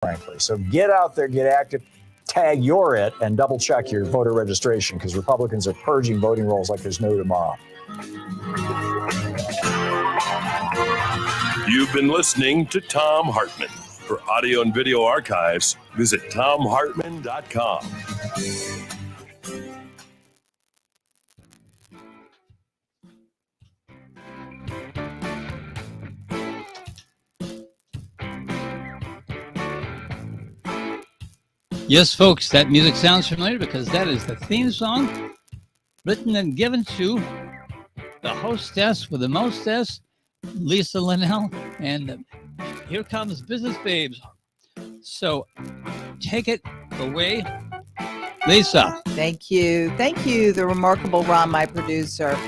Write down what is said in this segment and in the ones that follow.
frankly. So get out there, get active, tag you're it, and double check your voter registration because Republicans are purging voting rolls like there's no tomorrow. You've been listening to Thom Hartmann. For audio and video archives, visit thomhartmann.com. Yes, folks, that music sounds familiar because that is the theme song written and given to the hostess with the mostess, Lisa Linell. And here comes Business Babes. So take it away, Lisa. Thank you. Thank you, the remarkable Ron, my producer.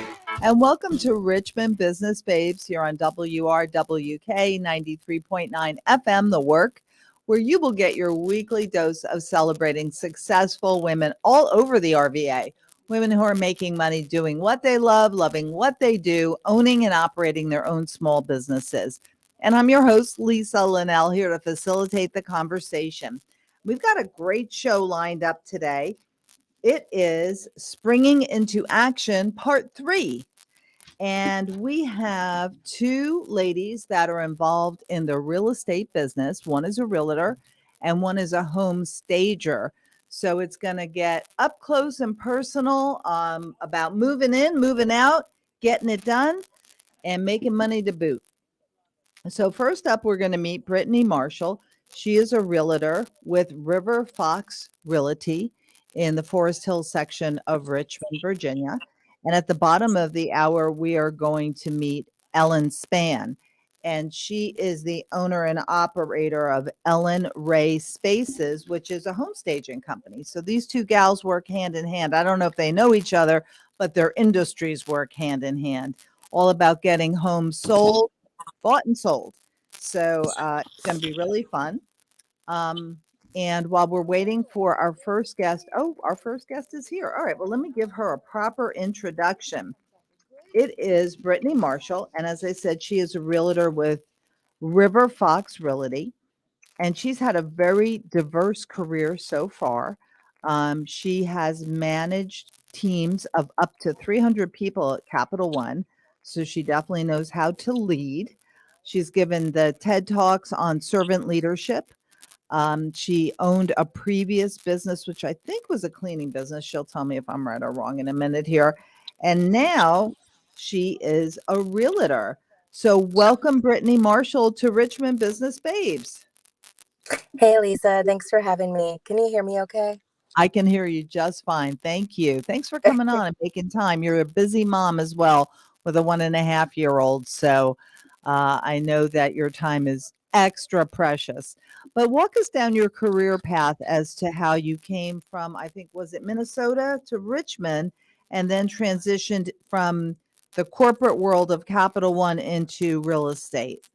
And welcome to Richmond Business Babes here on WRWK 93.9 FM, The Work, where you will get your weekly dose of celebrating successful women all over the RVA. Women who are making money doing what they love, loving what they do, owning and operating their own small businesses. And I'm your host, Lisa Linell, here to facilitate the conversation. We've got a great show lined up today. It is Springing into Action, Part 3. And we have two ladies that are involved in the real estate business. One is a realtor and one is a home stager. So it's going to get up close and personal about moving in, moving out, getting it done, and making money to boot. So first up, we're going to meet Brittaney Marshall. She is a realtor with River Fox Realty in the Forest Hill section of Richmond, Virginia. And at the bottom of the hour, we are going to meet Ellen Spann. And she is the owner and operator of Ellen Rae Spaces, which is a home staging company. So these two gals work hand in hand. I don't know if they know each other, but their industries work hand in hand. All about getting homes sold, bought and sold. So it's going to be really fun. And while we're waiting for our first guest, our first guest is here. All right, well, let me give her a proper introduction. It is Brittaney Marshall. And as I said, she is a realtor with River Fox Realty. And she's had a very diverse career so far. She has managed teams of up to 300 people at Capital One. So she definitely knows how to lead. She's given the TED Talks on servant leadership. She owned a previous business, which I think was a cleaning business. She'll tell me if I'm right or wrong in a minute here. And now she is a realtor. So welcome, Brittaney Marshall, to Richmond Business Babes. Hey, Lisa. Thanks for having me. Can you hear me okay? I can hear you just fine. Thank you. Thanks for coming on and making time. You're a busy mom as well with a 1.5-year-old. So I know that your time is extra precious. But walk us down your career path as to how you came from, I think, was it Minnesota to Richmond, and then transitioned from the corporate world of Capital One into real estate.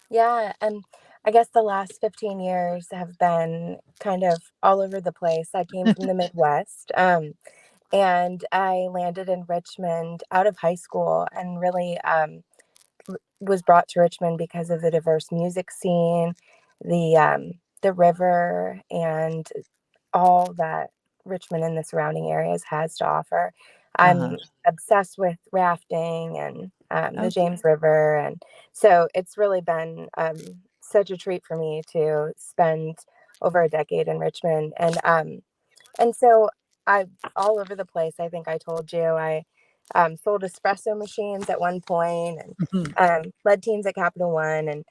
Yeah, I guess the last 15 years have been kind of all over the place. I came from the Midwest, and I landed in Richmond out of high school, and really was brought to Richmond because of the diverse music scene, the river, and all that Richmond and the surrounding areas has to offer. I'm obsessed with rafting and the James River, and so it's really been such a treat for me to spend over a decade in Richmond, and so I all over the place. I think I told you I sold espresso machines at one point, and led teams at Capital One,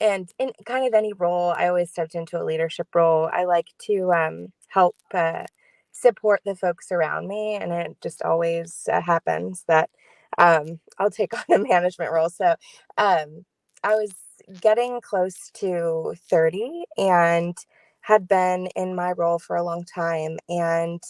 and in kind of any role, I always stepped into a leadership role. I like to help support the folks around me, and it just always happens that I'll take on a management role. So I was getting close to 30 and had been in my role for a long time, and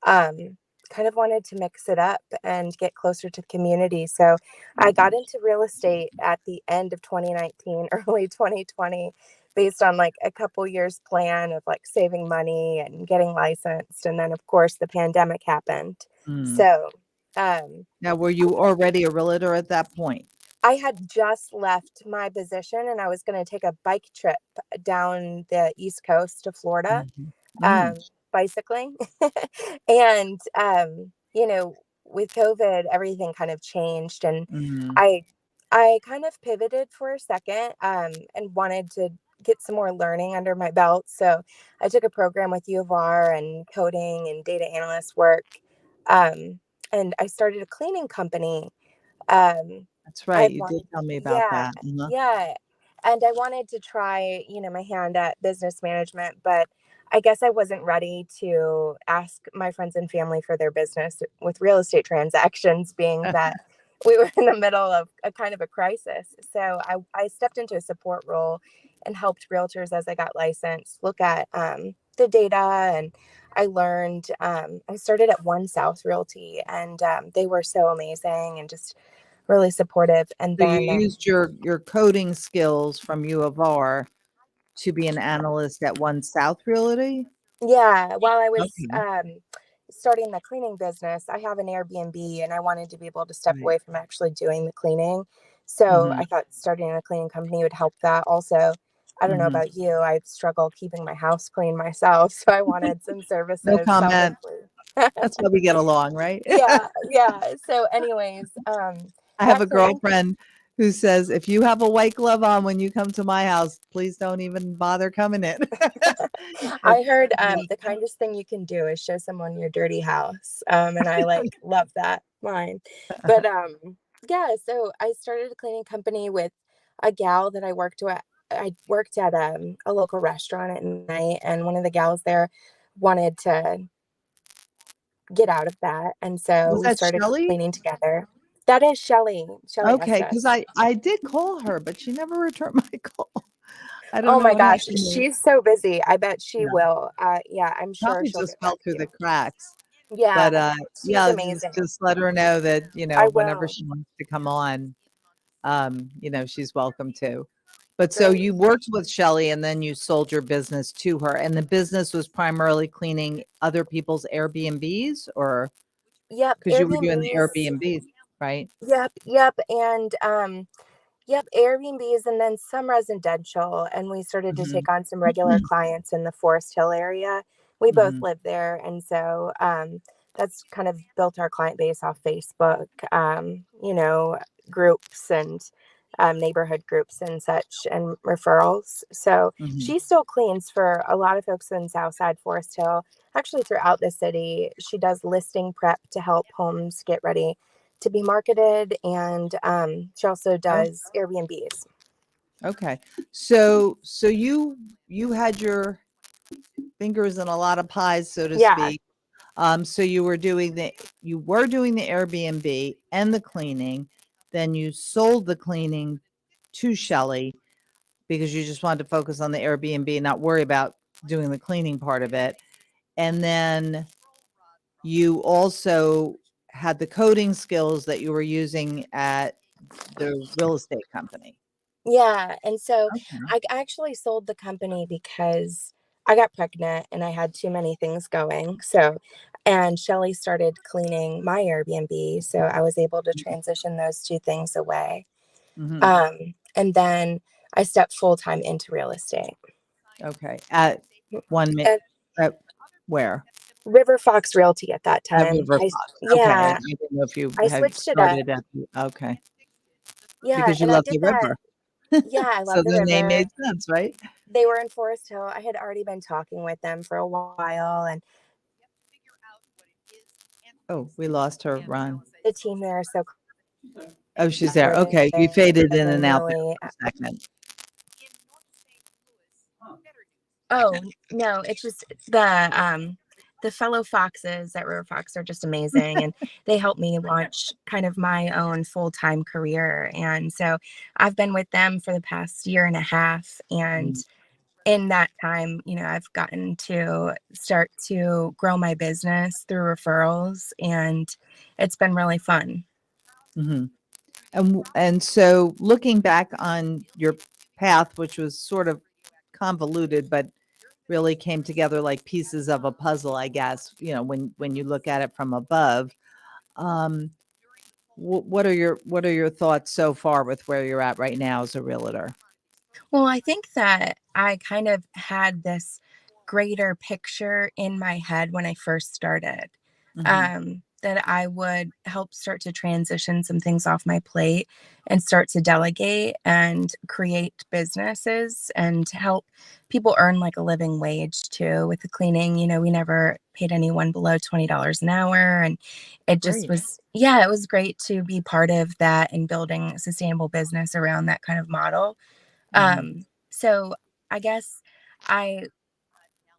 kind of wanted to mix it up and get closer to the community. So I got into real estate at the end of 2019, early 2020, based on like a couple years plan of like saving money and getting licensed. And then of course the pandemic happened. So now, were you already a realtor at that point? I had just left my position and I was going to take a bike trip down the East Coast to Florida, Mhm. um, Mm, bicycling. And, with COVID, everything kind of changed. And mhm. I, I kind of pivoted for a second, and wanted to get some more learning under my belt. So I took a program with U of R and coding and data analyst work. Um, and I started a cleaning company. Um, That's I right. You did wanted, tell me about yeah, that. Uh-huh. yeah. And I wanted to try, my hand at business management, but I guess I wasn't ready to ask my friends and family for their business with real estate transactions, being that we were in the middle of a kind of a crisis. So I stepped into a support role and helped realtors as I got licensed look at the data. And I learned, I started at One South Realty, and they were so amazing and just really supportive. And So you then, used your coding skills from U of R to be an analyst at One South Realty? yeah, while I was Okay. starting the cleaning business, I have an Airbnb and I wanted to be able to step Right. away from actually doing the cleaning. So Mhm. I thought starting a cleaning company would help that. Also, I don't know Mhm. about you, I struggle keeping my house clean myself. So I wanted some No services comment. selfishly. That's how we get along, right? Yeah, yeah. So, anyways, I have that a cleaning, girlfriend who says, "If you have a white glove on when you come to my house, please don't even bother coming in." That's I heard yeah. the kindest thing you can do is show someone your dirty house. And I like love that line. But yeah, so I started a cleaning company with a gal that I worked at a local restaurant at night, and one of the gals there wanted to get out of that. And so Was we that started Shelley? cleaning together. That is Shelly Okay, Estes. because I did call her, but she never returned my call. I don't Oh know my what gosh, happened there. she's so busy. I bet she Yeah, will. Yeah, I'm sure probably she'll just get fell back to through the you. cracks. But, Yeah, she's yeah, just amazing. let her know that, I whenever will. she wants to come on, she's welcome to. But so Great. you worked with Shelley and then you sold your business to her, and the business was primarily cleaning other people's Airbnbs, or Yep, because you were doing the Airbnbs. Airbnbs, right? Yep, and yep, Airbnbs and then some residential, and we started to Mhm. take on some regular clients in the Forest Hill area. We both Mhm. live there, and so that's kind of built our client base off Facebook, groups and neighborhood groups and such, and referrals. So Mhm. she still cleans for a lot of folks in Southside Forest Hill, actually throughout the city. She does listing prep to help homes get ready to be marketed, and she also Oh, does Airbnbs. okay. So you had your fingers in a lot of pies, so to Yeah, speak. So you were doing the Airbnb and the cleaning, then you sold the cleaning to Shelley because you just wanted to focus on the Airbnb and not worry about doing the cleaning part of it. And then you also had the coding skills that you were using at the real estate company. yeah. And so Okay. I actually sold the company because I got pregnant and I had too many things going. So, and Shelly started cleaning my Airbnb. So I was able to transition those two things away. Mhm. And then I stepped full time into real estate. Okay. At one mi At at where? River Fox Realty at that At time. River Fox. Okay. I Yeah, didn't know if you I had switched it up. started at the okay, Yeah, because you and I love did the that. river. Yeah, I So love the the name river. made sense, right? They were in Forest Hill. I had already been talking with them for a while, and Oh, we lost her, Ron. the team there is so Oh, she's there. collaborative Okay. You faded in and and out there really. for a second. Oh no, it's just the fellow foxes at River Fox are just amazing, and they helped me launch kind of my own full-time career. And so I've been with them for the past year and a half, and Mm, in that time, I've gotten to start to grow my business through referrals, and it's been really fun. mhm. And so looking back on your path, which was sort of convoluted, but really came together like pieces of a puzzle, I guess, when you look at it from above. Um, What are your thoughts so far with where you're at right now as a realtor? Well, I think that I kind of had this greater picture in my head when I first started, Hmm. that I would help start to transition some things off my plate and start to delegate and create businesses and help people earn like a living wage too with the cleaning. We never paid anyone below $20 an hour. And it just Great. was, yeah, it was great to be part of that and building a sustainable business around that kind of model. Hmm. So I guess I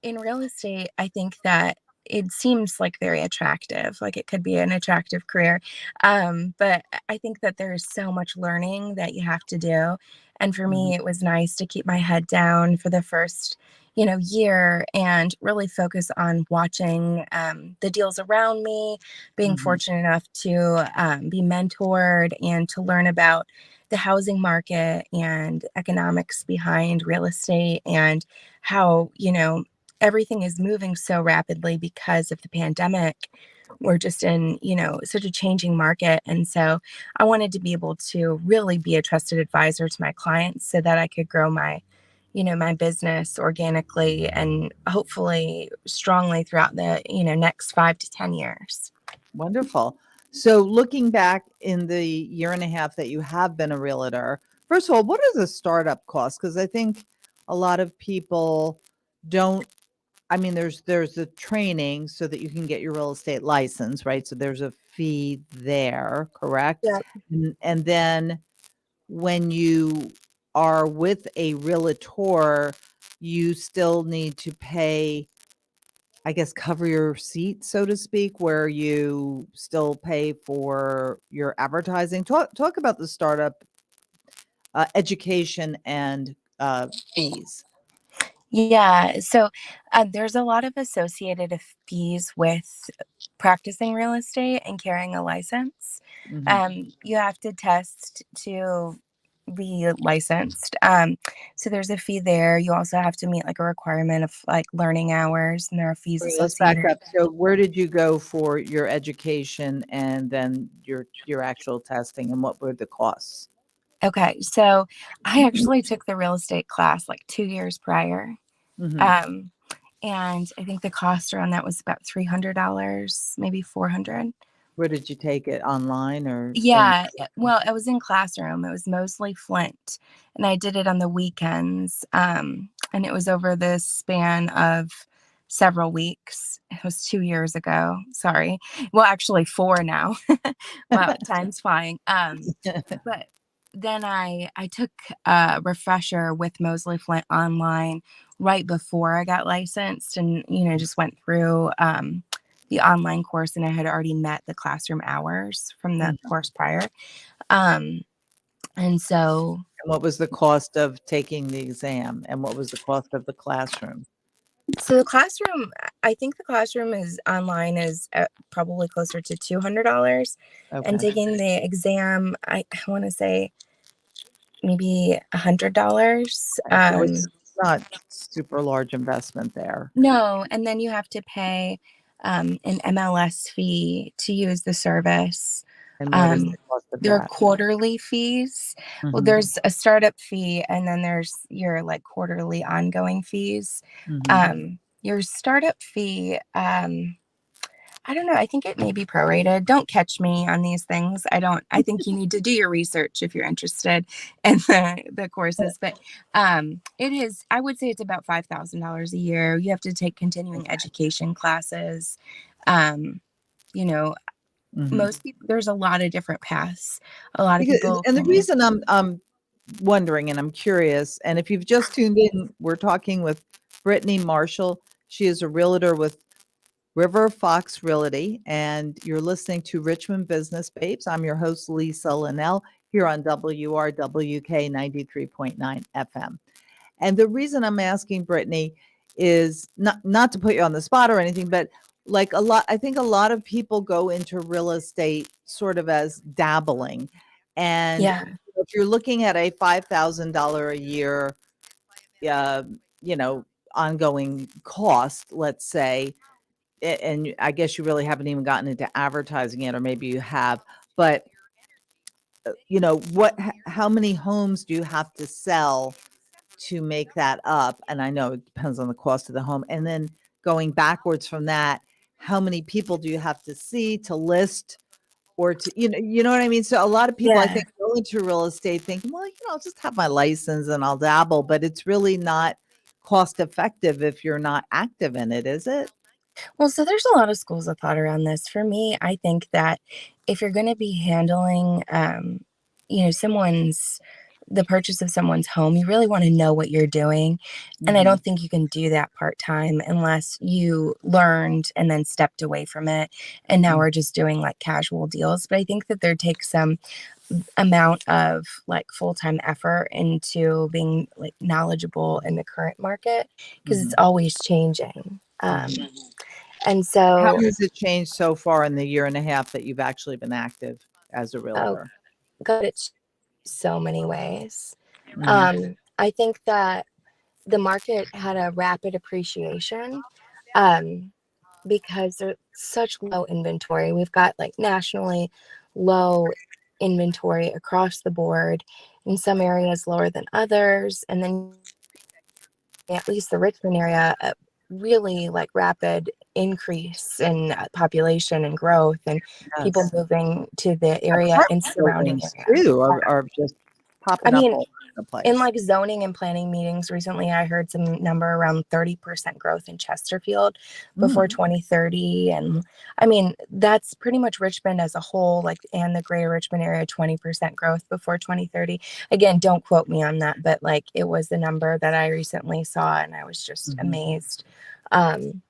in real estate, I think that it seems like very attractive, like it could be an attractive career. But I think that there's so much learning that you have to do. And for Hmm. me, it was nice to keep my head down for the first, year and really focus on watching the deals around me, being Hmm. fortunate enough to be mentored and to learn about the housing market and economics behind real estate and how, everything is moving so rapidly because of the pandemic. We're just in, such a changing market. And so I wanted to be able to really be a trusted advisor to my clients so that I could grow my business organically and hopefully strongly throughout the, next 5 to 10 years. Wonderful. So looking back in the year and a half that you have been a realtor, first of all, what are the startup costs? Because I think a lot of people don't. I mean, there's the training so that you can get your real estate license, right? So there's a fee there, correct? Yeah. And then when you are with a realtor, you still need to pay, I guess, cover your seat, so to speak, where you still pay for your advertising. Talk about the startup education and fees. Yeah. So there's a lot of associated fees with practicing real estate and carrying a license. Mhm. You have to test to be licensed. So there's a fee there. You also have to meet like a requirement of like learning hours, and there are fees Wait, let's back associated. up. So where did you go for your education and then your actual testing, and what were the costs? Okay. So I actually took the real estate class like 2 years prior. Mhm. Um, and I think the cost around that was about $300, maybe 400. Where did you take it? Online or in Yeah, well, it was in classroom. It was mostly Flint, and I did it on the weekends. And it was over the span of several weeks. It was 2 years ago. Sorry. Well, actually, four now. Wow, time's flying. But then I took a refresher with Mosley Flint online right before I got licensed, and just went through the online course, and I had already met the classroom hours from the Mhm. course prior. Um, and so, And what was the cost of taking the exam, and what was the cost of the classroom? so the classroom, I think the classroom is online is probably closer to $200, and Okay. taking the exam, I want to say maybe $100. So it's not super large investment there. No, and then you have to pay an MLS fee to use the service. And what is Um, the cost of there are that? quarterly fees. Well, Mhm. there's a startup fee, and then there's your like quarterly ongoing fees. Mhm. Your startup fee, I don't know. I think it may be prorated. Don't catch me on these things. I think you need to do your research if you're interested in the courses. But it is, I would say it's about $5,000 a year. You have to take continuing Okay. education classes. Um, you know, Mhm. most people, there's a lot of different paths. A lot of Because people and the can, reason I'm wondering and I'm curious, and if you've just tuned in, we're talking with Brittaney Marshall. She is a realtor with River Fox Realty, and you're listening to Richmond Business Babes. I'm your host, Lisa Linell, here on WRWK 93.9 FM. And the reason I'm asking Brittany is not to put you on the spot or anything, but like I think a lot of people go into real estate sort of as dabbling. And yeah. if you're looking at a $5,000 a year, uh, you know, ongoing cost, let's say, and I guess you really haven't even gotten into advertising yet, or maybe you have, but how many homes do you have to sell to make that up? And I know it depends on the cost of the home. And then going backwards from that, how many people do you have to see to list or to, you know what I mean? So a lot of people, I Yeah. think, go into real estate thinking, well, I'll just have my license and I'll dabble, but it's really not cost effective if you're not active in it, is it? Well, so there's a lot of schools of thought around this. For me, I think that if you're going to be handling, the purchase of someone's home, you really want to know what you're doing. And I Mhm. don't think you can do that part time unless you learned and then stepped away from it. And now Mm. we're just doing like casual deals. But I think that there takes some amount of like full-time effort into being like knowledgeable in the current market because it's Mhm. always changing. Mhm. And How so, has it changed so far in the year and a half that you've actually been active as a oh realtor? God, it's so many ways. Mhm. I think that the market had a rapid appreciation um, because there's such low inventory. We've got like nationally low inventory across the board, in some areas lower than others. And then at least the Richmond area, a really like rapid increase in population and growth and people Yes. moving to the area and Apartment surrounding buildings areas. too are just I popping up mean, all over the in place. like zoning and planning meetings recently, I heard some number around 30% growth in Chesterfield before Mm. 2030. And I mean, that's pretty much Richmond as a whole, like, and the greater Richmond area, 20% growth before 2030. Again, don't quote me on that, but like it was the number that I recently saw and I was just Mhm. amazed. Um,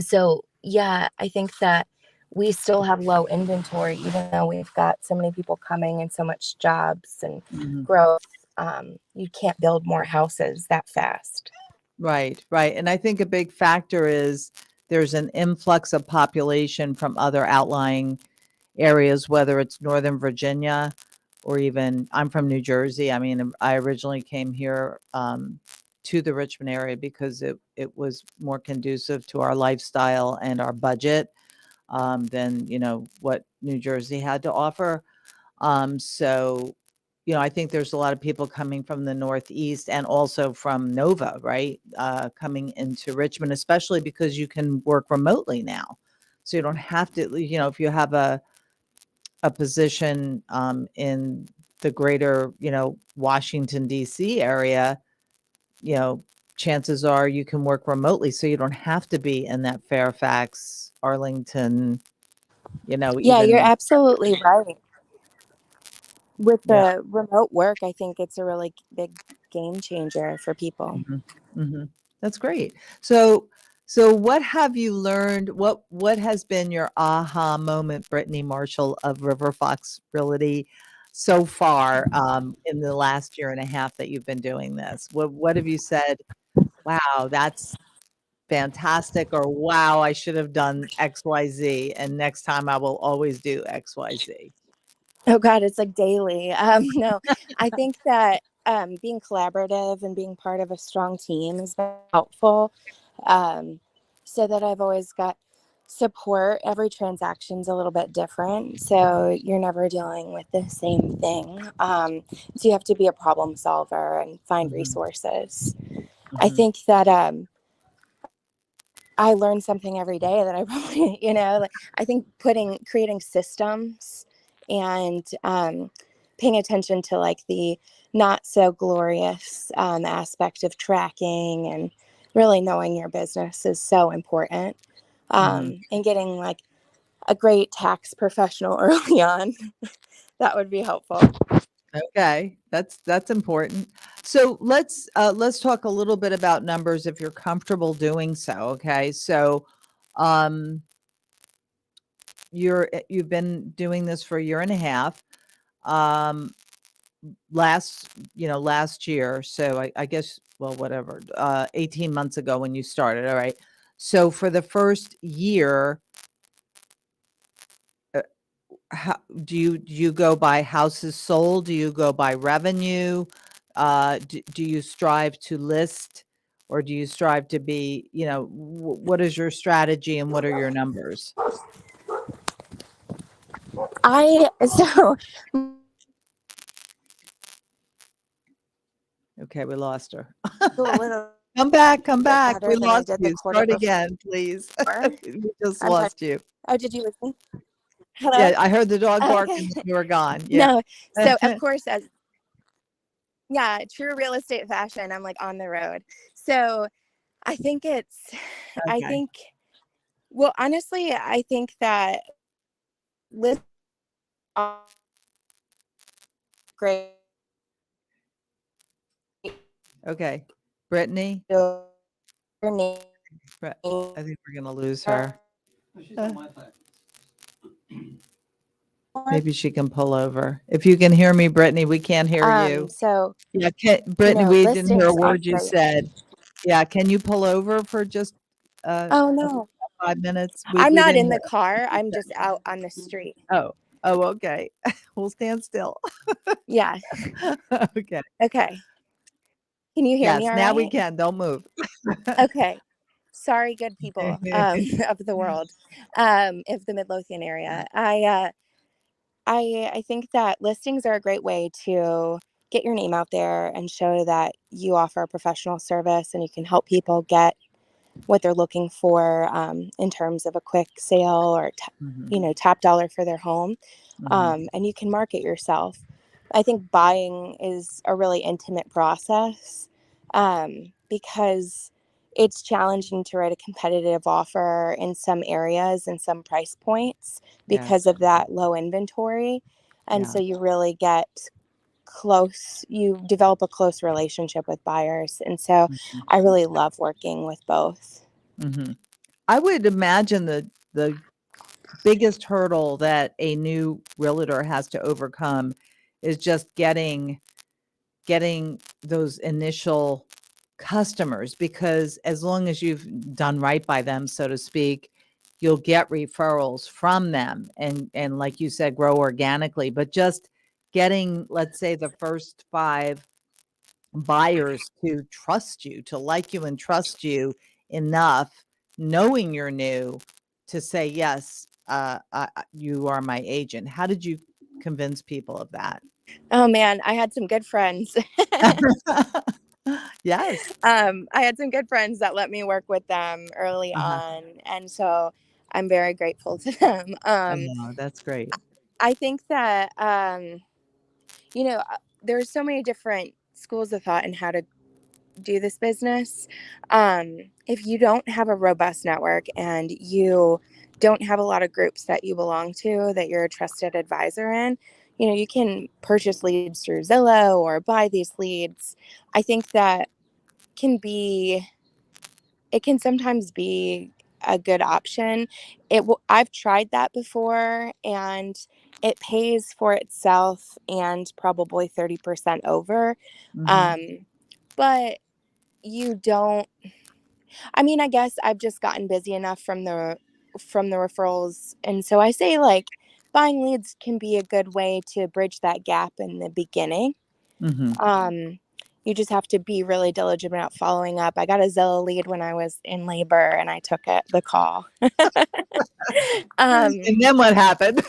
so yeah, I think that we still have low inventory, even though we've got so many people coming and so much jobs and Mhm. growth. You can't build more houses that fast. Right, right. And I think a big factor is there's an influx of population from other outlying areas, whether it's Northern Virginia or even I'm from New Jersey. I mean, I originally came here to the Richmond area because it was more conducive to our lifestyle and our budget than what New Jersey had to offer. So, I think there's a lot of people coming from the Northeast and also from Nova, right? Coming into Richmond, especially because you can work remotely now. So you don't have to, if you have a position in the greater, Washington, D.C. area, you know, chances are you can work remotely. So you don't have to be in that Fairfax, Arlington, Yeah, you're even, absolutely right. With yeah. the remote work, I think it's a really big game changer for people. Mhm, mhm. That's great. So what have you learned? What has been your aha moment, Brittaney Marshall of River Fox Realty, so far in the last year and a half that you've been doing this? What have you said? Wow, that's fantastic, or wow, I should have done XYZ, and next time I will always do XYZ. Oh God, it's like daily. No, I think that being collaborative and being part of a strong team has been helpful. Um, so that I've always got support. Every transaction's a little bit different, so you're never dealing with the same thing. So you have to be a problem solver and find Mhm, resources. I mhm, think that I learn something every day that I probably, like I think creating systems and paying attention to like the not so glorious aspect of tracking and really knowing your business is so important. mhm. And getting like a great tax professional early on, that would be helpful. Okay, that's important. So let's talk a little bit about numbers if you're comfortable doing so. Okay, so um, you've been doing this for a year and a half. Um, last year. So I guess whatever 18 months ago when you started. All right. So for the first year, uh, how, do you go by houses sold? Do you go by revenue? Do you strive to list, or do you strive to be? What is your strategy and what are your numbers? I so Okay, we lost her. A little Come back, come bit back. better We than I lost did the you. quarter Start again, please. before. We just I'm sorry. lost you. Oh, did you listen? Hello? Yeah, I heard the dog bark Okay. and then you were gone. Yeah. No. So of course, as yeah, true real estate fashion, I'm like on the road. So I think I Okay. think, well, honestly, I think that list great. Okay. Brittany, Your name. I think we're gonna lose her. Maybe she can pull over. If you can hear me, Brittany, we can't hear you. So, Yeah, Brittany, we didn't hear a listings are word you great. said. Yeah, can you pull over for just Oh no, 5 minutes? I'm We not didn't in hear. the car. I'm just out on the street. Oh, oh, okay. We'll stand still. Yeah. Okay. Okay. Can you hear me Yes, all now we right? can. Don't move. Okay. Sorry, good people of the world, of the Midlothian area. I think that listings are a great way to get your name out there and show that you offer a professional service and you can help people get what they're looking for in terms of a quick sale or Mhm, top dollar for their home, mhm. and you can market yourself. I think buying is a really intimate process because it's challenging to write a competitive offer in some areas and some price points because Yes. of that low inventory. And Yeah. so you really get close, you develop a close relationship with buyers. And so Mhm, I really love working with both. mhm. I would imagine the biggest hurdle that a new realtor has to overcome is just getting those initial customers, because as long as you've done right by them, so to speak, you'll get referrals from them and like you said, grow organically. But just getting, let's say, the first 5 buyers to trust you, to like you and trust you enough, knowing you're new, to say, yes, you are my agent. How did you convince people of that? Oh man, I had some good friends. Yes. I had some good friends that let me work with them early Uh-huh. on. And so I'm very grateful to them. I know, that's great. I think that, there's so many different schools of thought in how to do this business. If you don't have a robust network and you don't have a lot of groups that you belong to, that you're a trusted advisor in, you can purchase leads through Zillow or buy these leads. I think that can be, it can sometimes be a good option. I've tried that before and it pays for itself and probably 30% over. Mhm, Um, but you don't, I mean, I guess I've just gotten busy enough from the referrals. And so I say like buying leads can be a good way to bridge that gap in the beginning. mhm. Um, you just have to be really diligent about following up. I got a Zillow lead when I was in labor and I took the call. um, And then what happened?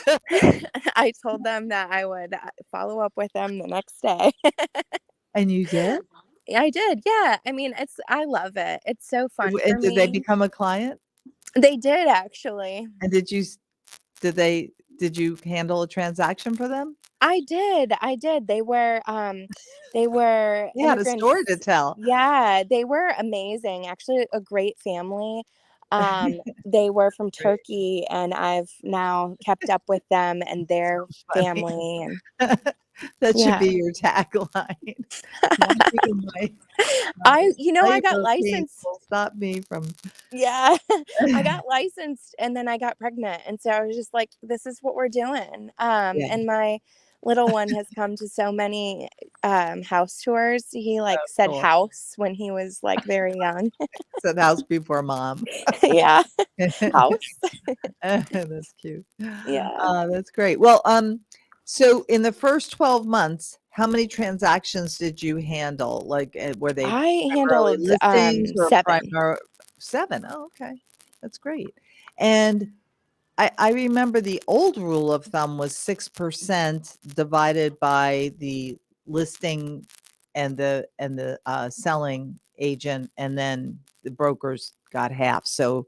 I told them that I would follow up with them the next day. And you did? I did. Yeah. I mean, I love it. It's so fun for And did they me. become a client? They did actually. And did you handle a transaction for them? I did. I did. They were You had a story to immigrants. tell. Yeah, they were amazing. Actually, a great family. They were from Great. Turkey, and I've now kept up with them and their Funny. family. And That should yeah, be your tagline. Nothing in my I got labor pains licensed. will stop me from Yeah, I got licensed, and then I got pregnant, and so I was just like, "This is what we're doing." Yeah, And my little one has come to so many house tours. He like said cool. house when he was like very young. Said house before mom. Yeah, house. That's cute. Yeah, That's great. Well, so in the first 12 months, how many transactions did you handle? Like, were they I primarily handled listings or 7. primary 7? Oh, okay. That's great. And I remember the old rule of thumb was 6% divided by the listing and the selling agent, and then the brokers got half. So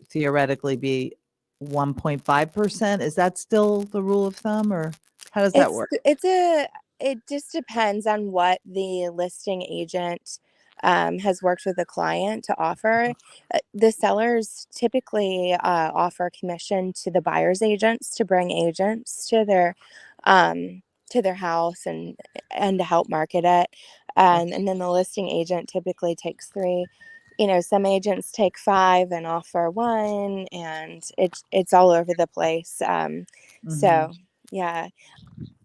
theoretically be 1.5%. Is that still the rule of thumb, or how does that work? It just depends on what the listing agent has worked with the client to offer. The sellers typically offer commission to the buyer's agents to bring agents to their house and to help market it. And then the listing agent typically takes 3. Some agents take 5 and offer 1, and it's all over the place. So yeah,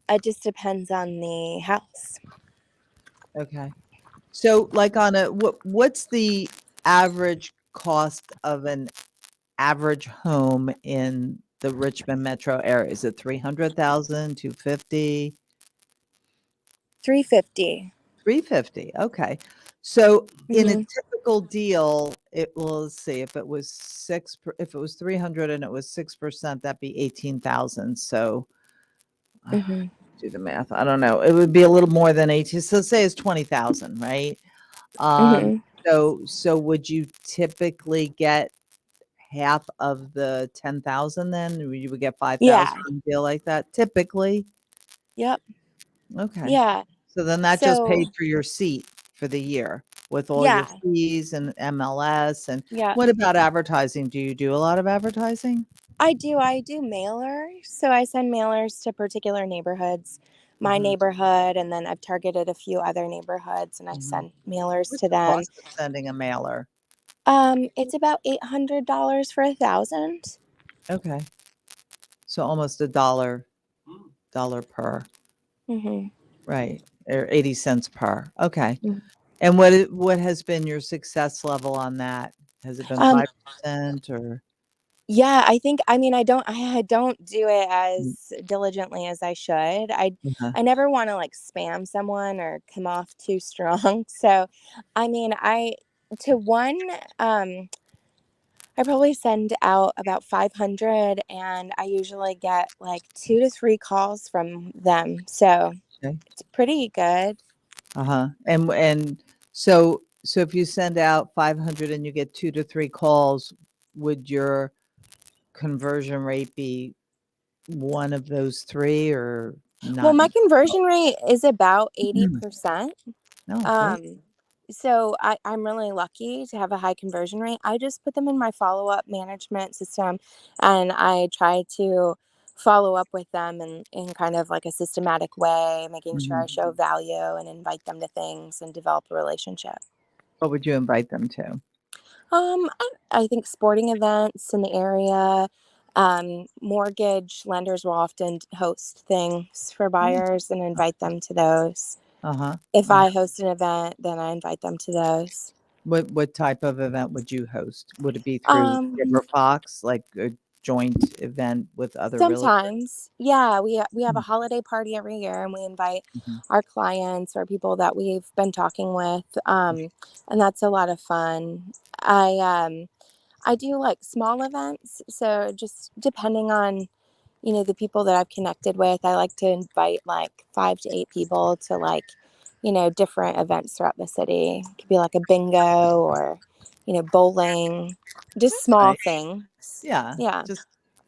it just depends on the house. Okay. So like on a what's the average cost of an average home in the Richmond metro area? Is it 300,000, 250? 350. 350. Okay. So in a Mm-hmm. typical deal, let's see, if it was 300 and it was 6%, that'd be 18,000. So Mm-hmm. do the math. I don't know. It would be a little more than 18. So say it's 20,000, right? Mm-hmm. So would you typically get half of the 10,000 then? You would get 5,000 Yeah. from a deal like that typically? Yep. Okay. Yeah. So then that just So paid for your seat for the year with all your yeah. fees and MLS. And Yeah. what about advertising? Do you do a lot of advertising? I do mailers. So I send mailers to particular neighborhoods, my Mhm, neighborhood, and then I've targeted a few other neighborhoods and I mhm. send mailers What's to the them. cost of sending a mailer? It's about $800 for 1,000. Okay. So almost $1 per, Mm-hmm. right? Or 80 cents per. Okay. Mhm. And what has been your success level on that? Has it been Um, 5% or? yeah, I don't do it Mm, as diligently as I should. uh-huh. I never want to like spam someone or come off too strong. So, I mean, I to one, I probably send out about 500 and I usually get like 2 to 3 calls from them. So, Okay. it's pretty good. Uh-huh. And so if you send out 500 and you get 2 to 3 calls, would your conversion rate be one of those 3 or Well, not? my conversion rate is about 80%. No, great. Um, so I'm really lucky to have a high conversion rate. I just put them in my follow-up management system and I try to follow up with them in kind of like a systematic way, making sure I Mhm. show value and invite them to things and develop a relationship. What would you invite them to? I think sporting events in the area, mortgage lenders will often host things for Oh, buyers and invite them to those. uh-huh. If Uh, I host an event, then I invite them to those. what type of event would you host? Would it be through Um, River Fox, like a joint event with other realtors? Sometimes, yeah, we have a Mm, holiday party every year, and we invite mhm, our clients or people that we've been talking with, and that's a lot of fun. I do like small events, so just depending on the people that I've connected with, I like to invite like 5 to 8 people to like different events throughout the city. It could be like a bingo or bowling, just that's small nice. things. Yeah, Yeah.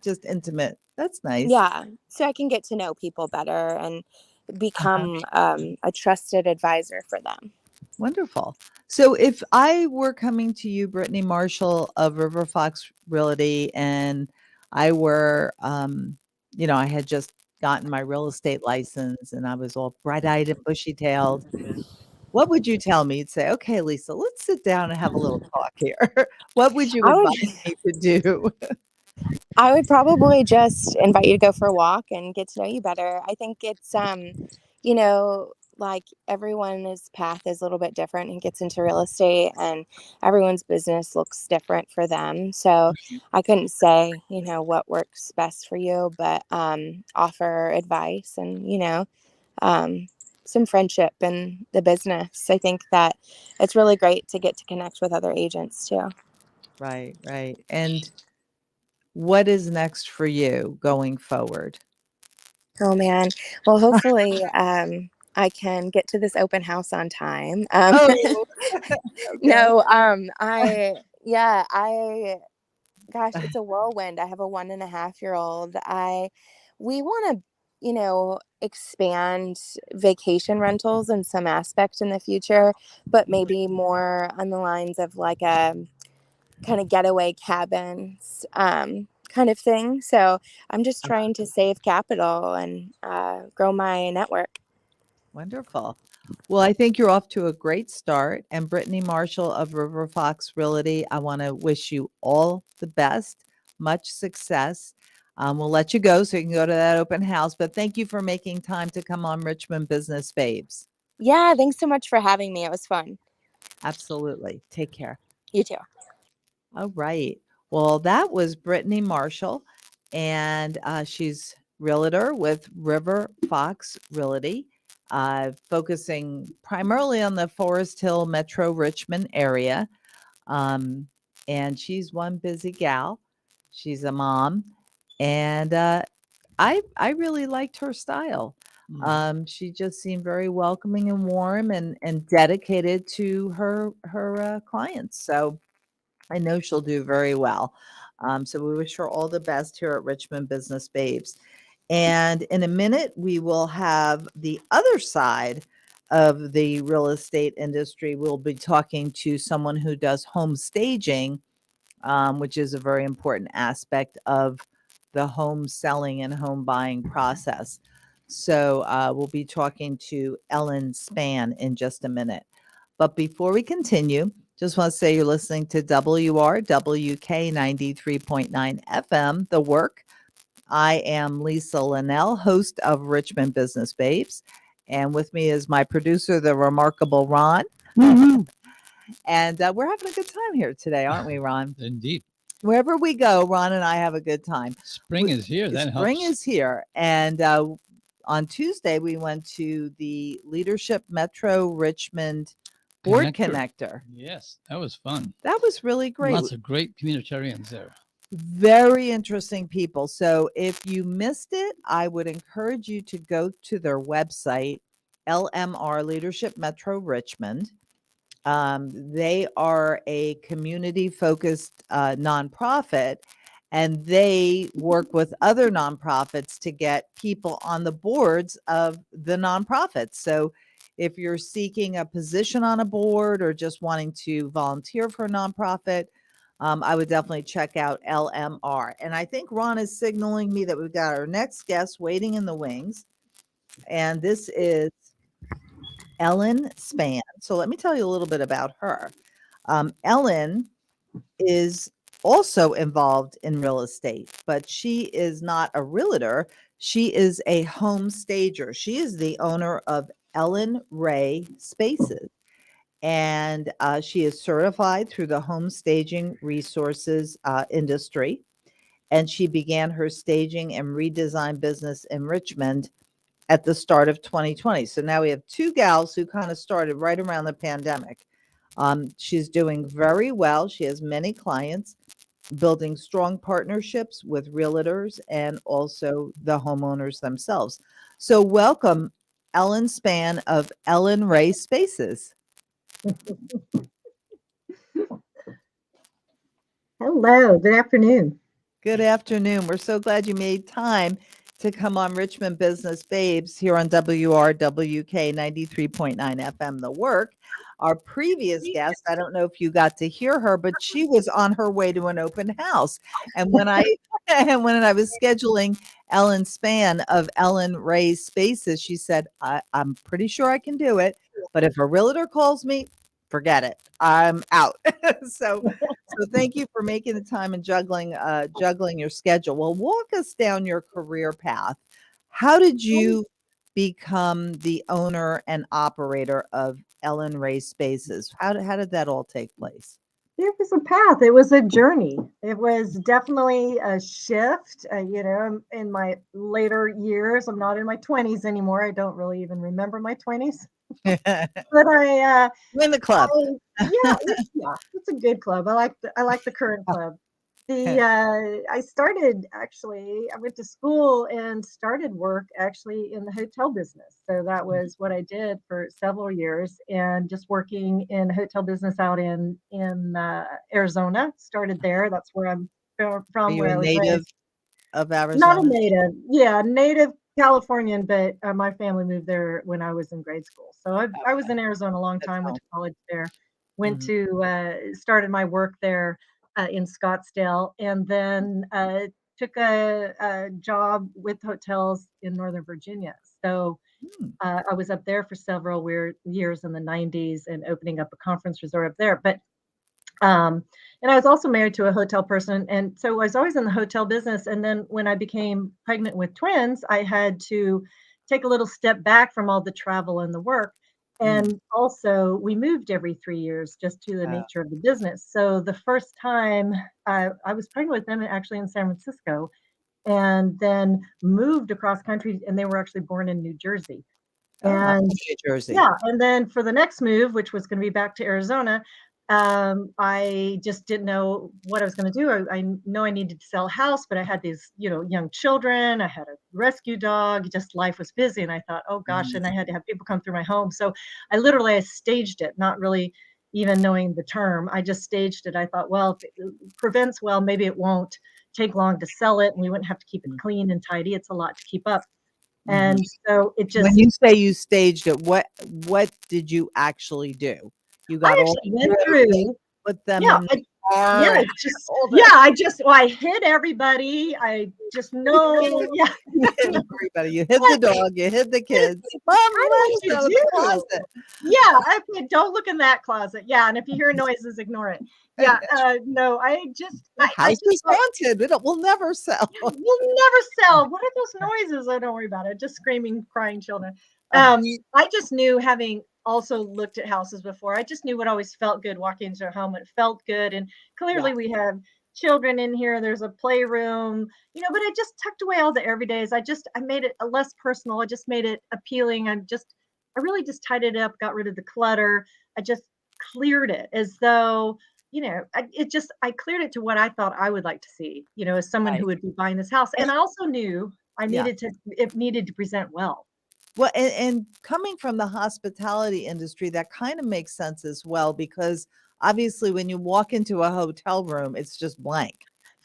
just intimate. That's nice. Yeah, so I can get to know people better and Uh-huh. become a trusted advisor for them. Wonderful. So if I were coming to you, Brittaney Marshall of River Fox Realty, and I were, I had just gotten my real estate license and I was all bright-eyed and bushy-tailed, what would you tell me? You'd say, okay, Lisa, let's sit down and have a little talk here. What would you I would advise me to do? I would probably just invite you to go for a walk and get to know you better. I think it's like everyone's path is a little bit different and gets into real estate and everyone's business looks different for them. So I couldn't say, what works best for you, but offer advice and, um some friendship in the business. I think that it's really great to get to connect with other agents too. Right, right. And what is next for you going forward? Oh man. Well, hopefully, I can get to this open house on time. Oh, okay. No, gosh, it's a whirlwind. I have a 1.5-year-old. We want to, expand vacation rentals in some aspect in the future, but maybe more on the lines of like a kind of getaway cabins, kind of thing. So I'm just trying to save capital and grow my network. Wonderful. Well, I think you're off to a great start. And Brittaney Marshall of River Fox Realty, I want to wish you all the best, much success. We'll let you go so you can go to that open house. But thank you for making time to come on Richmond Business Babes. Yeah, thanks so much for having me. It was fun. Absolutely. Take care. You too. All right. Well, that was Brittaney Marshall, and she's realtor with River Fox Realty, focusing primarily on the Forest Hill Metro Richmond area. And she's one busy gal. She's a mom, and I really liked her style. She just seemed very welcoming and warm and dedicated to her clients. So I know she'll do very well. So we wish her all the best here at Richmond Business Babes. And in a minute, we will have the other side of the real estate industry. We'll be talking to someone who does home staging, which is a very important aspect of the home selling and home buying process. So we'll be talking to Ellen Spann in just a minute. But before we continue, just want to say you're listening to WRWK 93.9 FM, The Work. I am Lisa Linell, host of Richmond Business Babes. And with me is my producer, the remarkable Ron. And we're having a good time here today, aren't we, Ron? Indeed. Wherever we go, Ron and I have a good time. Spring is here. That Spring helps. is here. And on Tuesday, we went to the Leadership Metro Richmond Board Connector. Yes, that was fun. That was really great. Lots of great communitarians there. Very interesting people. So if you missed it, I would encourage you to go to their website, LMR Leadership Metro Richmond. They are a community-focused nonprofit, and they work with other nonprofits to get people on the boards of the nonprofits. So if you're seeking a position on a board or just wanting to volunteer for a nonprofit, I would definitely check out LMR. And I think Ron is signaling me that we've got our next guest waiting in the wings. And this is Ellen Spann. So let me tell you a little bit about her. Ellen is also involved in real estate, but she is not a realtor. She is a home stager. She is the owner of Ellen Rae Spaces. And she is certified through the home staging resources industry. And she began her staging and redesign business in Richmond at the start of 2020. So now we have two gals who kind of started right around the pandemic. She's doing very well. She has many clients, building strong partnerships with realtors and also the homeowners themselves. So welcome, Ellen Spann of Ellen Rae Spaces. Hello, good afternoon. Good afternoon. We're so glad you made time to come on Richmond Business Babes here on WRWK 93.9 FM, The Work. Our previous guest, I don't know if you got to hear her, but she was on her way to an open house. And when I was scheduling Ellen Spann of Ellen Rae Spaces, she said, I'm pretty sure I can do it, but if a realtor calls me, forget it. I'm out. So thank you for making the time and juggling your schedule. Well, walk us down your career path. How did you become the owner and operator of Ellen Rae Spaces? How did that all take place? It was a path. It was a journey. It was definitely a shift. In my later years, I'm not in my 20s anymore. I don't really even remember my 20s. But I in the club. yeah, it's a good club. I like the current club. I started actually, I went to school and started work actually in the hotel business. So that was what I did for several years, and just working in hotel business out in Arizona. Started there. That's where I'm Are from, you where a I was native raised. of Not a Arizona? native. Yeah, native Californian, but my family moved there when I was in grade school. So I was Okay, in Arizona a long that's time, went home. to college there, went Mhm. to, started my work there in Scottsdale, and then took a job with hotels in Northern Virginia. So Hmm. I was up there for several weird years in the 90s and opening up a conference resort up there. But um, and I was also married to a hotel person, and so I was always in the hotel business. And then when I became pregnant with twins, I had to take a little step back from all the travel and the work. Mm. And also, we moved every 3 years just to the Uh, nature of the business. So the first time I was pregnant with them actually in San Francisco, and then moved across country, and they were actually born in New Jersey. oh, I love And New Jersey. yeah, and then for the next move, which was gonna be back to Arizona, I just didn't know what I was gonna do. I know I needed to sell a house, but I had these, young children. I had a rescue dog. Just life was busy, and I thought, "Oh gosh," Mhm. and I had to have people come through my home. So I staged it, not really even knowing the term. I just staged it. I thought, "Well, if it prevents well, maybe it won't take long to sell it, and we wouldn't have to keep it clean and tidy. It's a lot to keep up." Mhm. And so it When just you say you staged it, what did you actually do? You I got all actually the went groceries, through. put them Yeah, in the car, and all yeah, the I hid everybody. I just know, yeah, you hid everybody. You hid the dog, you hid the kids. Mom, kind of what mom's you out of the do. closet. Yeah, okay, don't look in that closet. Yeah, and if you hear noises, ignore it. Yeah, no, The I house just is haunted. We'll never sell. We'll never sell. What are those noises? I don't worry about it. Just screaming, crying children. I just knew, having also looked at houses before, I just knew what always felt good walking into a home. It felt good. And Yeah. clearly we have children in here. There's a playroom, but I just tucked away all the everydays. I made it a less personal. I just made it appealing. I really just tidied it up, got rid of the clutter. I just cleared it as though, I cleared it to what I thought I would like to see, as someone who Right. would be buying this house. And And I also knew yeah. it needed to present well. Well, and coming from the hospitality industry, that kind of makes sense as well, because obviously when you walk into a hotel room, it's just blank.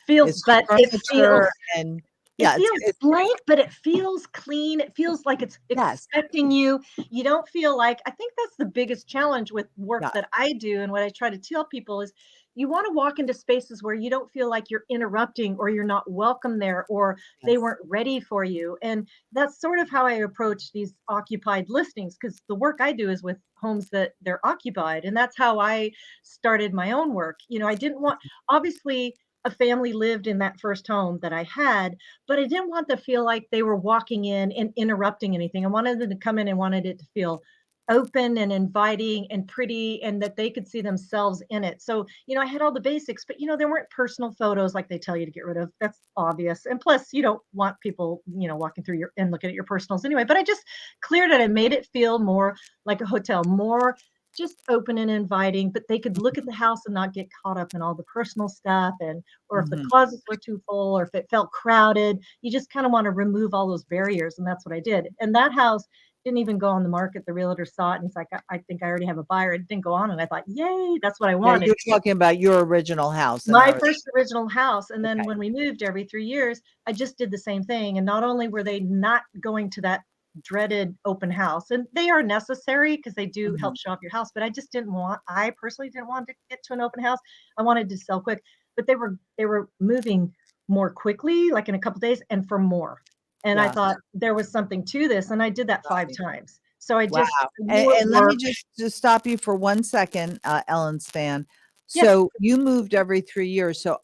Feels, It's but furniture and it yeah, feels it's blank, but it feels clean. It feels like it's yes, expecting you. You don't feel like, I think that's the biggest challenge with work yeah, that I do. And what I try to tell people is, you want to walk into spaces where you don't feel like you're interrupting, or you're not welcome there, or they yes. weren't ready for you. And that's sort of how I approach these occupied listings, because the work I do is with homes that they're occupied. And that's how I started my own work. I didn't want, obviously, a family lived in that first home that I had, but I didn't want to feel like they were walking in and interrupting anything. I wanted them to come in and wanted it to feel open and inviting and pretty, and that they could see themselves in it. So, I had all the basics, but there weren't personal photos like they tell you to get rid of. That's obvious. And plus, you don't want people, walking through your and looking at your personals anyway. But I just cleared it and made it feel more like a hotel, more just open and inviting, but they could look at the house and not get caught up in all the personal stuff, and or if the Mhm. closets were too full, or if it felt crowded. You just kind of want to remove all those barriers, and that's what I did. And that house didn't even go on the market. The realtor saw it and he's like, I think I already have a buyer. It didn't go on, and I thought, yay, that's what I Yeah, wanted. you're talking about your original house in My Arizona. first original house. And then Okay. when we moved every 3 years, I just did the same thing. And not only were they not going to that dreaded open house, and they are necessary because they do Mhm. help show off your house, but I personally didn't want to get to an open house. I wanted to sell quick, but they were moving more quickly, like in a couple days, and for more. And I Yes. thought there was something to this. And I did that 5 times. So I Wow. just And, knew it and let me worked. just stop you for 1 second, Ellen Spann. Yeah. So you moved every 3 years. So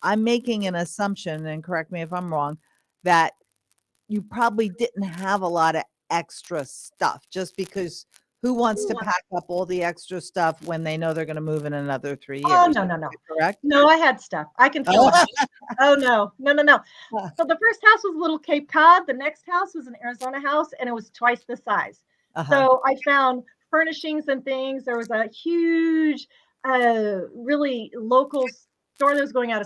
I'm making an assumption, and correct me if I'm wrong, that you probably didn't have a lot of extra stuff, just because who wants to pack up all the extra stuff when they know they're going to move in another 3 Oh, years? no, no, no. Correct? No, I had stuff. I can fill a house. Oh, no. No, no, no. So the first house was a little Cape Cod. The next house was an Arizona house, and it was twice the size. Uh-huh. So I found furnishings and things. There was a huge, really local store that was going out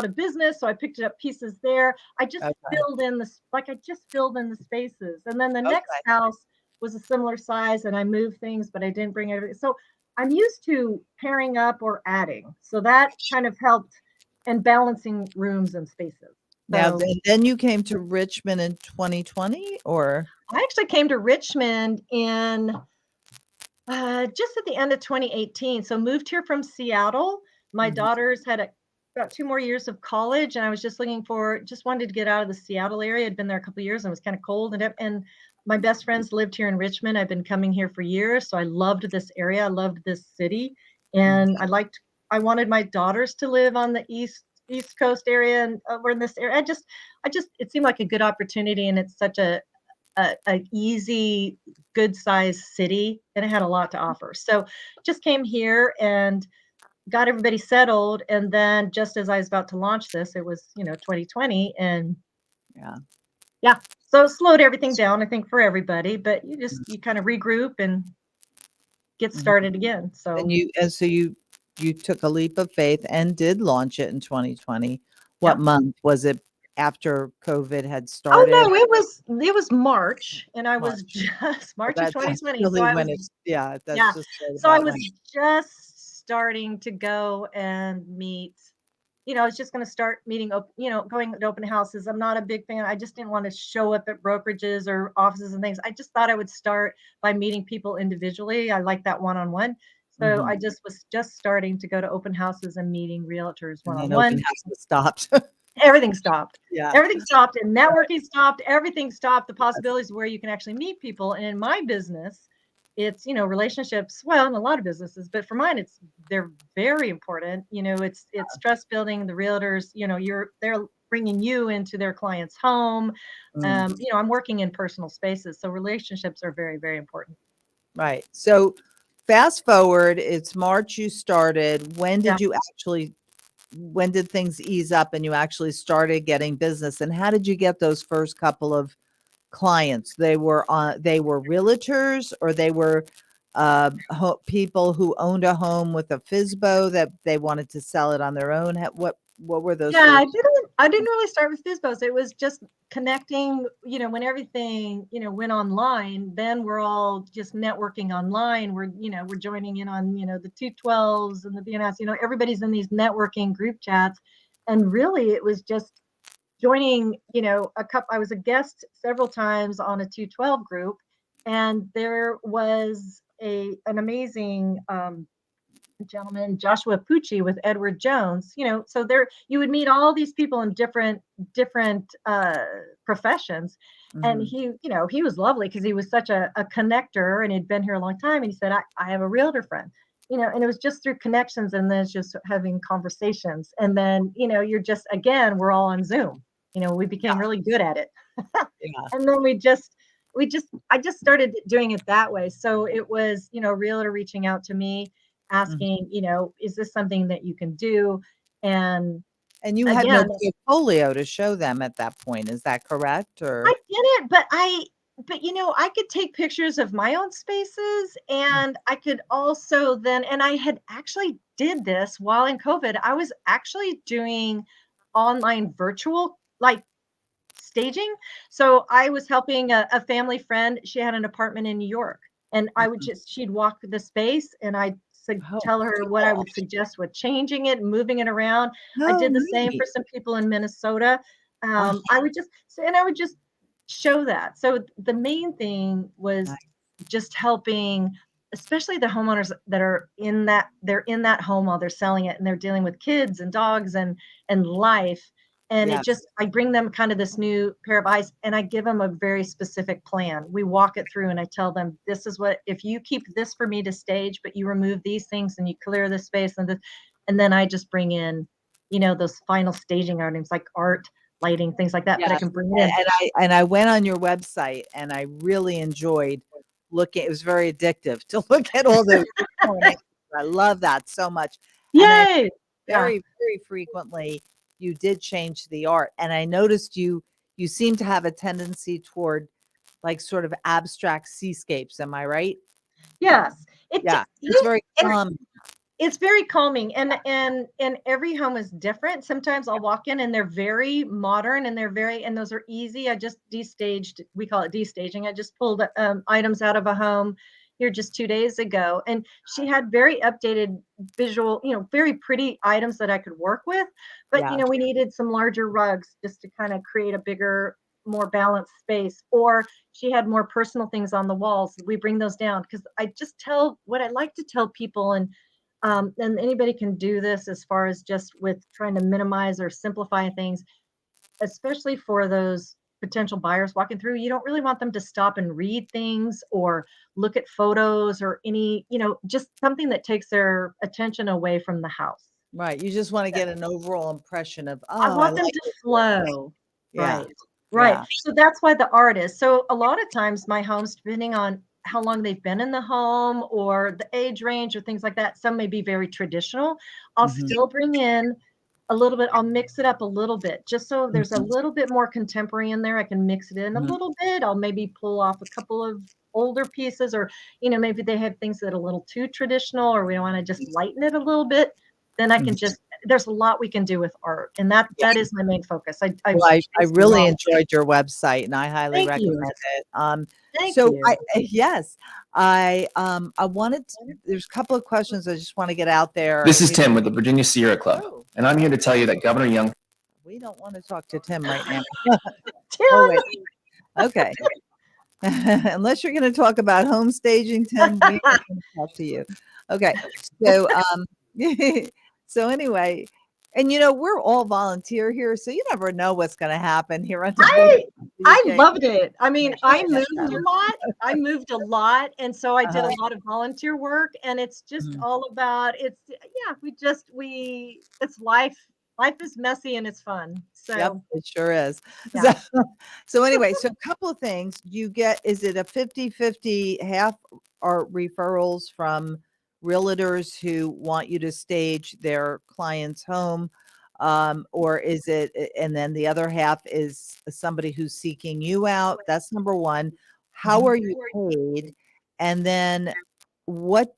of business, so I picked up pieces there. I just Okay. filled in the spaces. And then the next Okay. house was a similar size, and I moved things, but I didn't bring everything. So I'm used to pairing up or adding. So that kind of helped and balancing rooms and spaces. Now, So then you came to Richmond in 2020, or? I actually came to Richmond in just at the end of 2018. So moved here from Seattle. My Mhm. daughters had about 2 more years of college, and I was just wanted to get out of the Seattle area. I'd been there a couple of years and it was kind of cold. And my best friends lived here in Richmond. I've been coming here for years. So I loved this area. I loved this city. And I wanted my daughters to live on the East Coast area, and we're in this area. It seemed like a good opportunity, and it's such a easy, good sized city, and it had a lot to offer. So just came here and got everybody settled. And then just as I was about to launch this, it was, 2020. And Yeah. yeah, so it slowed everything down, I think, for everybody, but you kind of regroup and get Mhm. started again. So So you took a leap of faith and did launch it in 2020. yeah. What month was it after COVID had Oh started? no, it was March, and I was March. just Well, March of that's 2020. So really I when was it's, yeah, that's Yeah. just right So I about was when. just starting to go and meet, I was just going to start meeting, going to open houses. I'm not a big fan. I just didn't want to show up at brokerages or offices and things. I just thought I would start by meeting people individually. I like that one-on-one. So Mhm. I just was just starting to go to open houses and meeting realtors And then open one-on-one. houses stopped. Everything stopped. Yeah. Everything stopped, and Right. networking stopped. Everything stopped. The Yes. possibilities where you can actually meet people. And in my business, it's, relationships. Well, in a lot of businesses, but for mine, they're very important. It's trust building. The realtors, they're bringing you into their client's home. Mm, I'm working in personal spaces, so relationships are very, very important. right. So fast forward, it's March you started. Yeah. When did things ease up and you actually started getting business? And how did you get those first couple of clients? They were realtors, or they were people who owned a home with a FISBO that they wanted to sell it on their own. What were those Yeah, first? I didn't really start with FISBOs. It was just connecting, when everything, went online, then we're all just networking online. We're joining in on, the 212s and the BNS, everybody's in these networking group chats. And really it was just joining, I was a guest several times on a 212 group, and there was an amazing gentleman, Joshua Pucci, with Edward Jones. So there you would meet all these people in different professions. And Mhm. he was lovely because he was such a connector, and he'd been here a long time. And he said, I have a realtor friend. And it was just through connections, and then it's just having conversations. And then, we're all on Zoom. We became really good at it. Yeah. And then I just started doing it that way. So it was, a realtor reaching out to me Mhm. asking, is this something that you can do? And And you had no again, portfolio to show them at that point. Is that correct? I Or didn't, but I could take pictures of my own spaces, and I could also and I had actually did this while in COVID. I was actually doing online virtual, like, staging. So I was helping a family friend. She had an apartment in New York, and Mhm. she'd walk the space, and I'd Oh, tell her what I cool. would suggest with changing it, moving it around. I Oh, did the same for neat. some people in Minnesota. Uh-huh. I would just show that. So the main thing was Nice. just helping, especially the homeowners that they're in that home while they're selling it, and they're dealing with kids and dogs and life. And Yes. I bring them kind of this new pair of eyes, and I give them a very specific plan. We walk it through, and I tell them, this is what, if you keep this for me to stage, but you remove these things and you clear this space and then I just bring in, those final staging items like art, lighting, things like that, but I Yes. can bring it And, in. I went on your website and I really enjoyed looking. It was very addictive to look at all those different angles. I love that so much. And I Yay. Yeah. very, very frequently you did change the art. And I noticed you seem to have a tendency toward like sort of abstract seascapes. Am I right? Yes. It, Yeah. It's you, very and calm. It's very calming, and every home is different. Sometimes I'll walk in and they're very modern and and those are easy. I just destaged, we call it destaging. I just pulled items out of a home here just 2 days ago, and she had very updated visual, very pretty items that I could work with. But Yeah. we needed some larger rugs just to kind of create a bigger, more balanced space. Or she had more personal things on the walls. We bring those down because I just tell what I like to tell people, and anybody can do this as far as just with trying to minimize or simplify things, especially for those potential buyers walking through. You don't really want them to stop and read things or look at photos or any, just something that takes their attention away from the house. Right. You just want to get an overall impression of, I oh, I want them like to this place. flow. Yeah. Right. Right. Yeah. So that's why the art is. So a lot of times my homes, depending on how long they've been in the home or the age range or things like that, some may be very traditional. I'll Mhm. still bring in a little bit, I'll mix it up a little bit, just so there's a Mhm. little bit more contemporary in there. I can mix it in a Mhm. little bit. I'll maybe pull off a couple of older pieces, or, maybe they have things that are a little too traditional, or we want to just lighten it a little bit. Then I can just, there's a lot we can do with art. And that is my main focus. I Well, I chase a really lot. enjoyed your website, and I highly Thank you. recommend it. Thank So you. yes, I wanted to, there's a couple of questions I just want to get out there. This is We Tim with the Virginia Sierra Club, Oh, and I'm here to tell you that Governor Young. we don't want to talk to Tim right now. Tim. Oh, wait. Okay. Unless you're going to talk about home staging, Tim, we are going to talk to you. Okay. So, so anyway, and we're all volunteer here, so you never know what's going to happen here on I WK. loved it. I mean, I Yeah. moved a lot. And so I did a Uh-huh. lot of volunteer work, and it's just Mhm. all about, it's life. Life is messy and it's fun. Yep, So, it sure is. yeah. So anyway, so a couple of things. Is it a 50-50 half are referrals from realtors who want you to stage their client's home? Or is it, and then the other half is somebody who's seeking you out? That's number one. How Mhm. are you paid? And then what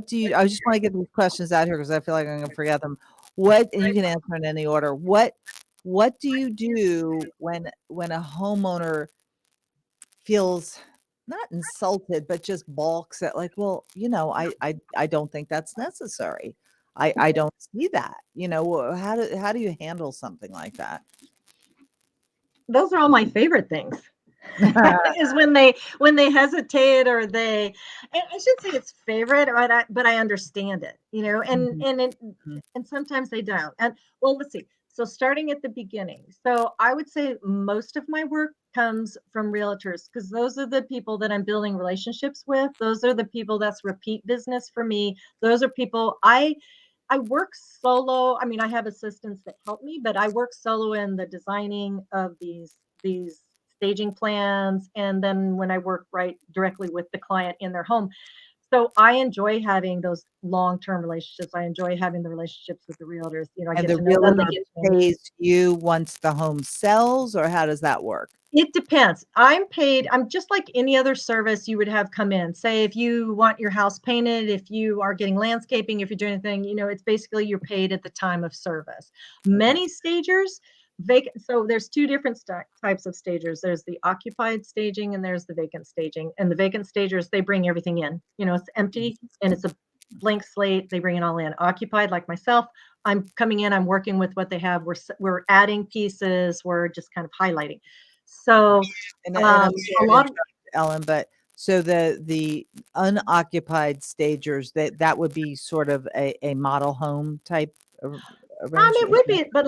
do you, I just want to get these questions out here because I feel like I'm going to forget them. And you can answer in any order. What do you do when a homeowner feels not insulted, but just balks at, like, well, I don't think that's necessary. I don't see that. How do you handle something like that? Those are all my favorite things. Is when they hesitate, or and I should say it's favorite, but I understand it, Mhm, mhm, and sometimes they don't. And well, let's see. So starting at the beginning. So I would say most of my work comes from realtors, because those are the people that I'm building relationships with. Those are the people that's repeat business for me. Those are people I work solo. I mean, I have assistants that help me, but I work solo in the designing of these staging plans, and then when I work right directly with the client in their home. So I enjoy having those long-term relationships. I enjoy having the relationships with the realtors. I and get the to know them, they realtor get to know me. pays you once the home sells, or how does that work? It depends. I'm paid. I'm just like any other service you would have come in. Say if you want your house painted, if you are getting landscaping, if you're doing anything, it's basically you're paid at the time of service. Okay. Many stagers vacant. So there's two different types of stagers. There's the occupied staging and there's the vacant staging. And the vacant stagers, they bring everything in. It's empty and it's a blank slate. They bring it all in. Occupied, like myself, I'm coming in. I'm working with what they have. We're adding pieces. We're just kind of highlighting. So And I'm a sorry to lot of interrupt, Ellen, but so the unoccupied stagers, that would be sort of a model home type it arrangement. would be, but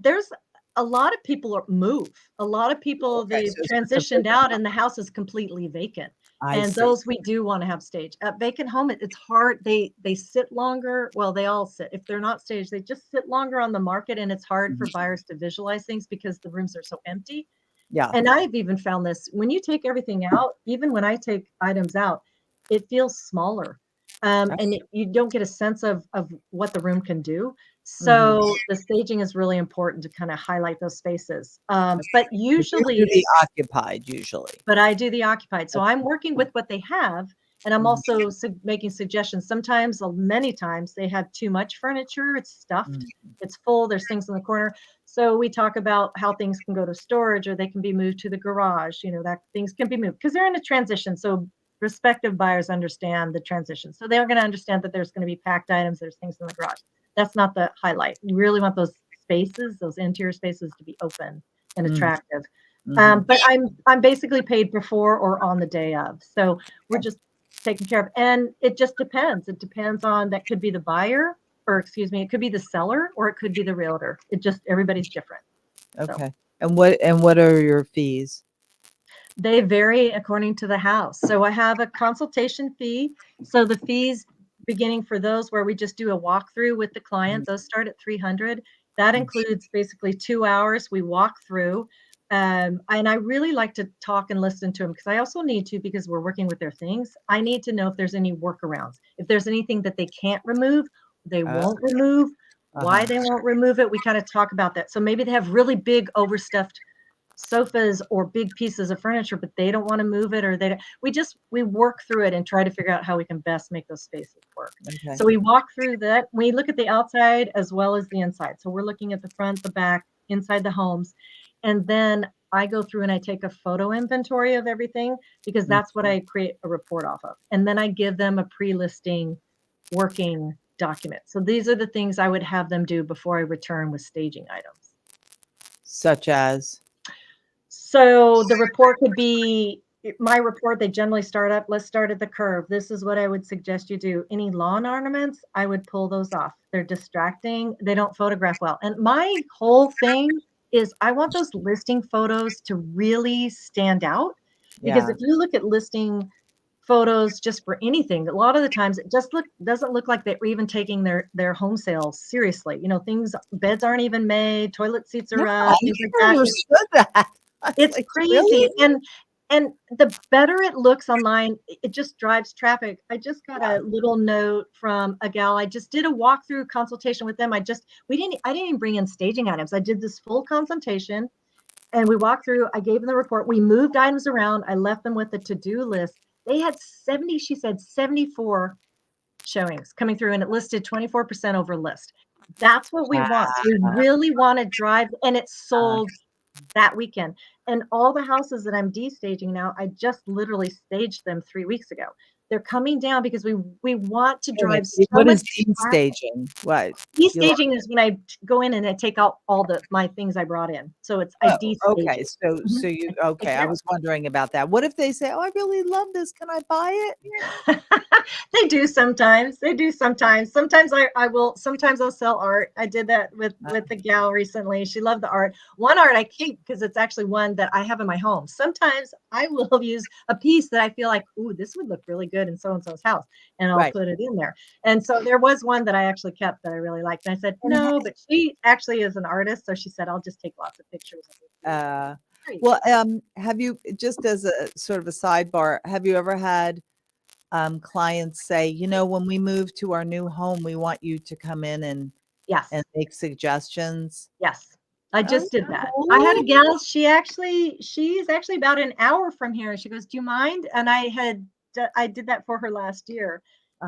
there's a lot of people move. A lot of people, Okay, they've so transitioned out and the house is completely vacant. I And see. those we do want to have staged. At vacant home, it's hard. They sit longer. Well, they all sit. If they're not staged, they just sit longer on the market, and it's hard for Mhm. buyers to visualize things because the rooms are so empty. Yeah. And I've even found this when you take everything out, even when I take items out, it feels smaller. And you don't get a sense of what the room can do. Mhm. So the staging is really important to kind of highlight those spaces. But But you do usually, the occupied usually. but I do the occupied. So Okay. I'm working with what they have And I'm also making suggestions. Sometimes, many times, they have too much furniture. It's stuffed, it's full, there's things in the corner. So we talk about how things can go to storage or they can be moved to the garage, that things can be moved because they're in a transition. So prospective buyers understand the transition. So they're going to understand that there's going to be packed items, there's things in the garage. That's not the highlight. You really want those spaces, those interior spaces to be open and attractive. But I'm basically paid before or on the day of. So we're just taken care of. And it just depends. It depends on, that could be the buyer, or excuse me, it could be the seller, or it could be the realtor. Everybody's different. Okay. So. And what are your fees? They vary according to the house. So I have a consultation fee. So the fees beginning for those where we just do a walkthrough with the client, those start at $300. That includes basically 2 hours we walk through. And I really like to talk and listen to them because I also need to, because we're working with their things. I need to know if there's any workarounds, if there's anything that they can't remove, they won't remove, why they won't remove it. We kind of talk about that. So maybe they have really big overstuffed sofas or big pieces of furniture, but they don't want to move it, or we work through it and try to figure out how we can best make those spaces work. Okay. So we walk through that. We look at the outside as well as the inside. So we're looking at the front, the back, inside the homes. And then I go through and I take a photo inventory of everything, because that's what I create a report off of. And then I give them a pre-listing working document. So these are the things I would have them do before I return with staging items. Such as? So the report could be, my report, they generally start up, let's start at the curve. This is what I would suggest you do. Any lawn ornaments, I would pull those off. They're distracting. They don't photograph well. And my whole thing is I want those listing photos to really stand out. Because if you look at listing photos just for anything, a lot of the times it just doesn't look like they're even taking their home sales seriously. Beds aren't even made, toilet seats are up. I never understood that. It's crazy. Really? And the better it looks online, it just drives traffic. I just got a little note from a gal. I just did a walkthrough consultation with them. I didn't even bring in staging items. I did this full consultation and we walked through. I gave them the report. We moved items around. I left them with the to-do list. They had 74 showings coming through, and it listed 24% over list. That's what we want. We really want to drive, and it sold that weekend. And all the houses that I'm de-staging now, I just literally staged them 3 weeks ago. They're coming down because we want to drive. What is de-staging? What? De-staging is when I go in and I take out all my things I brought in. So it's I de-stage. Okay, so you I was wondering about that. What if they say, "Oh, I really love this. Can I buy it?" They do sometimes. Sometimes I will. Sometimes I'll sell art. I did that with the gal recently. She loved the art. One art I keep because it's actually one that I have in my home. Sometimes I will use a piece that I feel like, ooh, this would look really good in so-and-so's house, and I'll put it in there. And so there was one that I actually kept that I really liked. And I said, no, but she actually is an artist. So she said, I'll just take lots of pictures of it. Well, have you, just as a sort of a sidebar, have you ever had clients say, when we move to our new home, we want you to come in and make suggestions? Yes. I just did that. I had a gal, she's actually about an hour from here. She goes, do you mind? And I did that for her last year.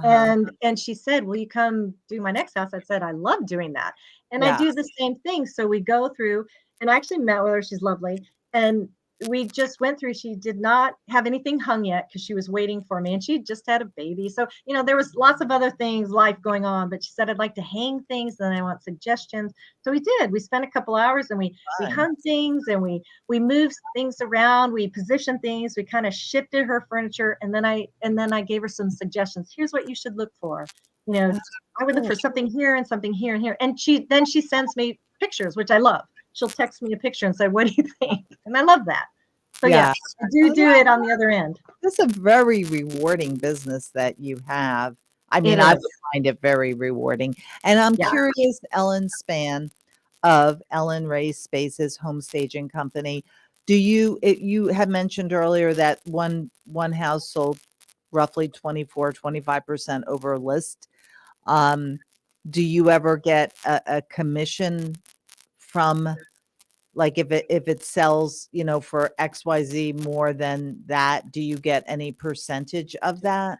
And she said, will you come do my next house? I said, I love doing that. And I do the same thing. So we go through, and I actually met with her. She's lovely. And we just went through, she did not have anything hung yet because she was waiting for me, and she just had a baby. So, there was lots of other things, life going on, but she said, I'd like to hang things and I want suggestions. So we did. We spent a couple hours and we hung things, and we moved things around. We positioned things. We kind of shifted her furniture. And then I gave her some suggestions. Here's what you should look for. I would look for something here and something here and here. And she sends me pictures, which I love. She'll text me a picture and say, what do you think? And I love that. So I do it on the other end. It's a very rewarding business that you have. I mean, I would find it very rewarding. And I'm curious, Ellen Spann of Ellen Rae Spaces Home Staging Company. You had mentioned earlier that one house sold roughly 25% over list. Do you ever get a commission from, like, if it sells, for XYZ more than that, do you get any percentage of that?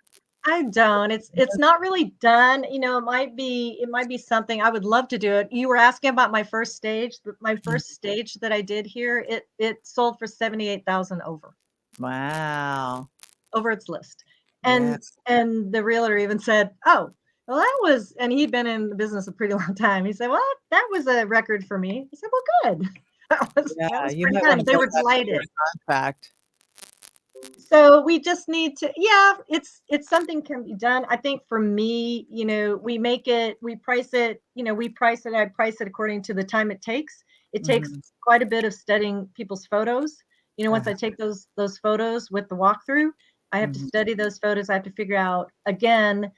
I don't. It's not really done. You know, it might be something I would love to do it. You were asking about my first stage. My first stage that I did here, it sold for 78,000 Wow. over its list. Yeah. And the realtor even said, "Oh, well, that was," and he'd been in the business a pretty long time. He said, "Well, that was a record for me." I said, "Well, good." That Yeah. was You pretty might want to good. They build were that into your delighted. contract. So we just need to, yeah, it's something can be done. I think for me, you know, we price it, I price it according to the time it takes. It takes Mhm. quite a bit of studying people's photos. You know, once Uh-huh. I take those photos with the walkthrough, I have to Mhm. study those photos. I have to figure out again,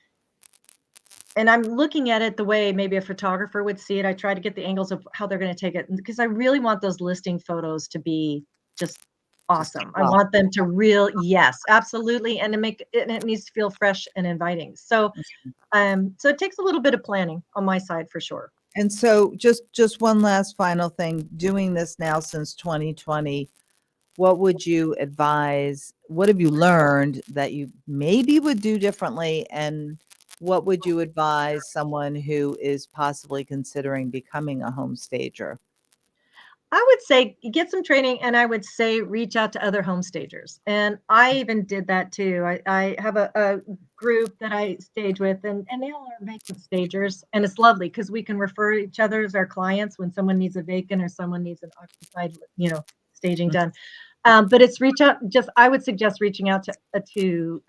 and I'm looking at it the way maybe a photographer would see it. I try to get the angles of how they're going to take it because I really want those listing photos to be just Just awesome. I well, want them to yes, absolutely, and to make it, and it needs to feel fresh and inviting. So, so it takes a little bit of planning on my side for sure. and so just one last final thing, doing this now since 2020, what would you advise? What have you learned that you maybe would do differently? And what would you advise someone who is possibly considering becoming a home stager? I would say get some training, and I would say reach out to other home stagers. And I even did that too. I have a group that I stage with, and they all are vacant stagers, and it's lovely because we can refer each other as our clients when someone needs a vacant or someone needs an occupied, staging done. But it's reach out. Just I would suggest reaching out to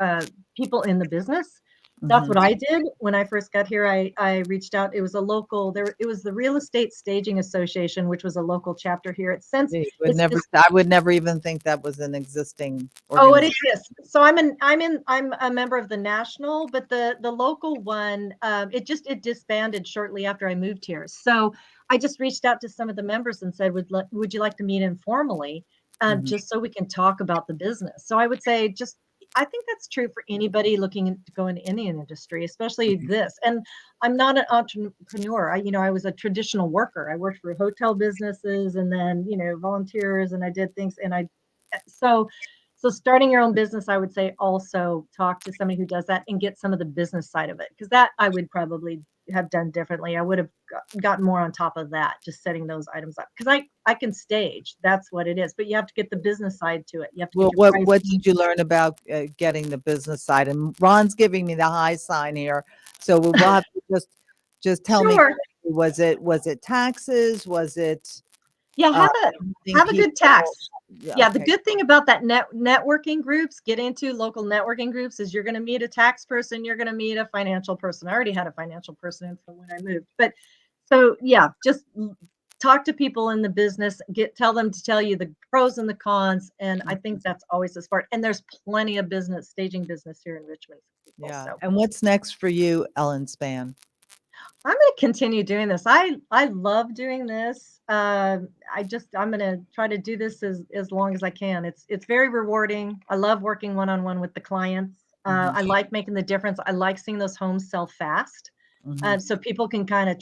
people in the business. That's Mhm. what I did when I first got here. I reached out. It was a local there. It was the Real Estate Staging Association, which was a local chapter here. It's just I would never even think that was an existing oh, it organization. exists. So I'm a member of the national, but the local one, it disbanded shortly after I moved here. So I just reached out to some of the members and said, would you like to meet informally, Mhm. just so we can talk about the business? So I would say I think that's true for anybody looking to go into any industry, especially this. And I'm not an entrepreneur. I was a traditional worker. I worked for hotel businesses and then, volunteers, and I did things, so so starting your own business, I would say also talk to somebody who does that and get some of the business side of it, because that I would probably have done differently. I would have gotten more on top of that, just setting those items up, because I can stage. That's what it is. But you have to get the business side to it. You have to Well, get your what pricing. did you learn about getting the business side? And Ron's giving me the high sign here, so we'll have to just tell me. Sure. Was it taxes? Was it Yeah, uh, meeting have a good tax. people? Yeah, Yeah, the okay. good thing about that networking groups, get into local networking groups, is you're going to meet a tax person, you're going to meet a financial person. I already had a financial person from when I moved, but so yeah, just talk to people in the business, tell them to tell you the pros and the cons, and I think that's always the smart. And there's plenty of staging business here in Richmond for people. Yeah. So And what's next for you, Ellen Spann? I'm going to continue doing this. I love doing this. I'm going to try to do this as long as I can. It's very rewarding. I love working one-on-one with the clients. Mhm, I like making the difference. I like seeing those homes sell fast. mhm. So people can kind of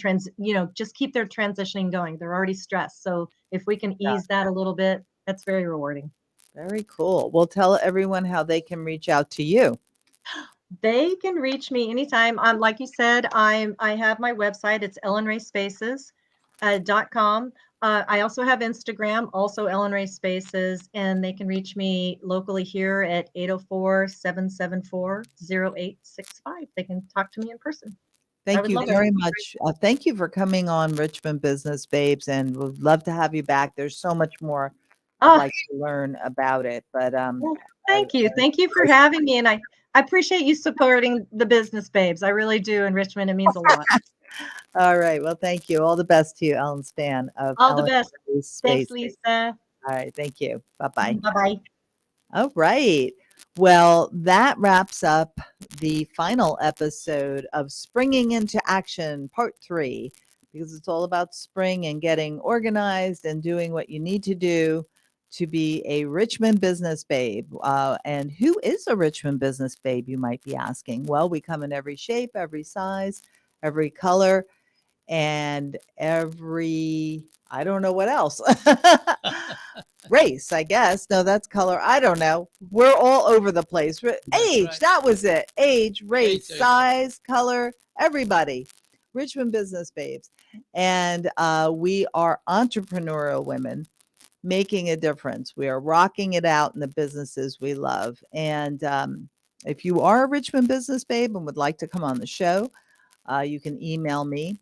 just keep their transitioning going. They're already stressed. So if we can Yeah, ease that a little bit, that's very rewarding. very cool. Well, tell everyone how they can reach out to you. They can reach me anytime. Like you said, I have my website. It's Ellen Rae Spaces .com. I also have Instagram, also Ellen Rae Spaces, and they can reach me locally here at 804-774-0865. They can talk to me in person. I Thank would you love it. very much. Thank you for coming on Richmond Business Babes, and would love to have you back. There's so much more I'd Oh, like to learn about it, but well, I, thank you. Thank you for having me. And I appreciate you supporting the business babes. I really do in Richmond. It means a lot. all right. Well, thank you. All the best to you, Ellen Spann of All the Ellen best. Rae Thanks, Spaces. Lisa. All right. Thank you. Bye bye. Bye-bye. All right. Well, that wraps up the final episode of Springing into Action, Part 3, because it's all about spring and getting organized and doing what you need to do to be a Richmond business babe. And who is a Richmond business babe, you might be asking? Well, we come in every shape, every size, every color, and I don't know what else. race, I guess. No, that's color. I don't know. We're all over the place. Age, right. that was it. Age, race, Age. size, color, everybody. Richmond Business Babes. And we are entrepreneurial women making a difference. We are rocking it out in the businesses we love. And if you are a Richmond Business Babe and would like to come on the show, you can email me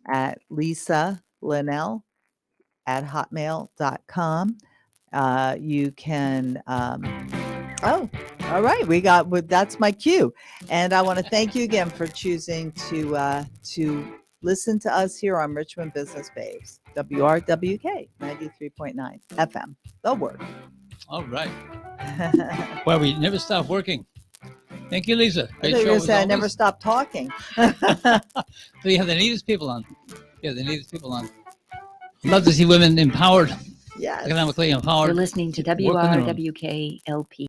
at lisalinell@hotmail.com. You can, oh, all right. That's my cue. And I want to thank you again for choosing to listen to us here on Richmond Business Babes, WRWK 93.9 FM, The Work. All right. Well, we never stop working. Thank you, Lisa. I Great thought you were show going as to say I never always. stop talking. So you have the neatest people on. Love to see women empowered, Yes. economically empowered. You're listening to Work in the room. WRWK LP.